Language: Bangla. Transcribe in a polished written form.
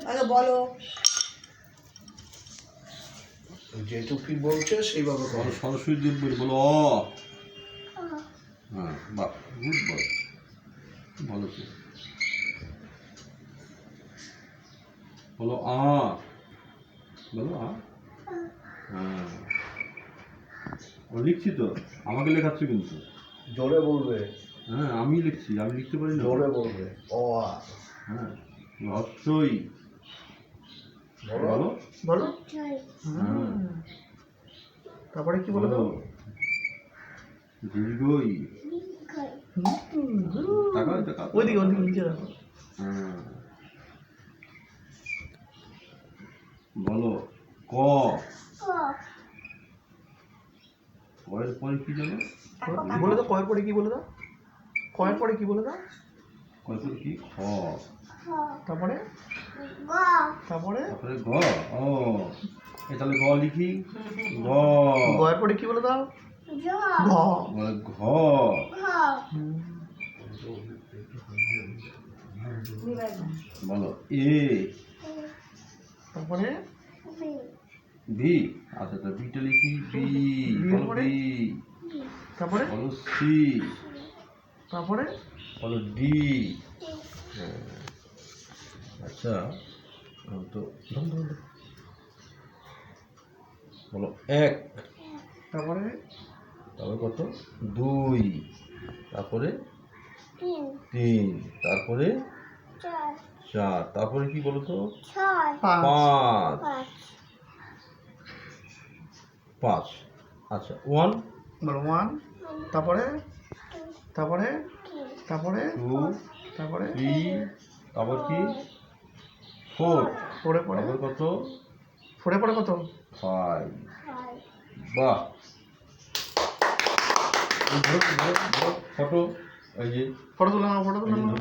আগে বলো যেটুকু বলছে সেইভাবে করো। সরস্বতী দেব বলো অ। হ্যাঁ বাহ গুড বয়, ভালো ছিল। বলো আ, বলো আ। হ্যাঁ ও লিখছি তো, আমাকে লেখাচ্ছ কিন্তু। জোরে বলবে। হ্যাঁ আমি লিখছি, আমি লিখতে পারি না। জোরে বলবে অ আ। হ্যাঁ রস্যই বলো বলো হ্যাঁ। তারপরে কি বলে দাও? দীর্ঘই তাকাও তাকাও ওইদিকে ওইদিকে নিচে রাখো। হ্যাঁ বলো ক। কয়ের পরে কি জানো? বলে দাও কয়ের পরে কি বলে দাও? কয়ের পরে কি বলে দাও? কয়ের পরে কি? খ। তারপরে তারপরে তারপরে গ। ও তাহলে গ লিখি। গ। গয়ের পরে কি বলে দাও? ঘ। বলে ঘ। বলো এ। তারপরে বি। আচ্ছা তো বিটা লিখি বি। বলো বি। তারপরে বলো সি। তারপরে বলো ডি। আচ্ছা তো বলো এক। তারপরে তারপরে কত? দুই। তারপরে তিন। তারপরে চার। তারপরে কি বলো তো? পাঁচ। পাঁচ। আচ্ছা ওয়ান। বলো ওয়ান। তারপরে তারপরে তারপরে টু। তারপরে থ্রি। তারপর কি? ফোর। ফোরে পরে তারপর কত? ফোরে পরে কত? ফাইভ। বাহ ফটো এই যে ফটো তুলে নাও, ফটো তুলে নাও।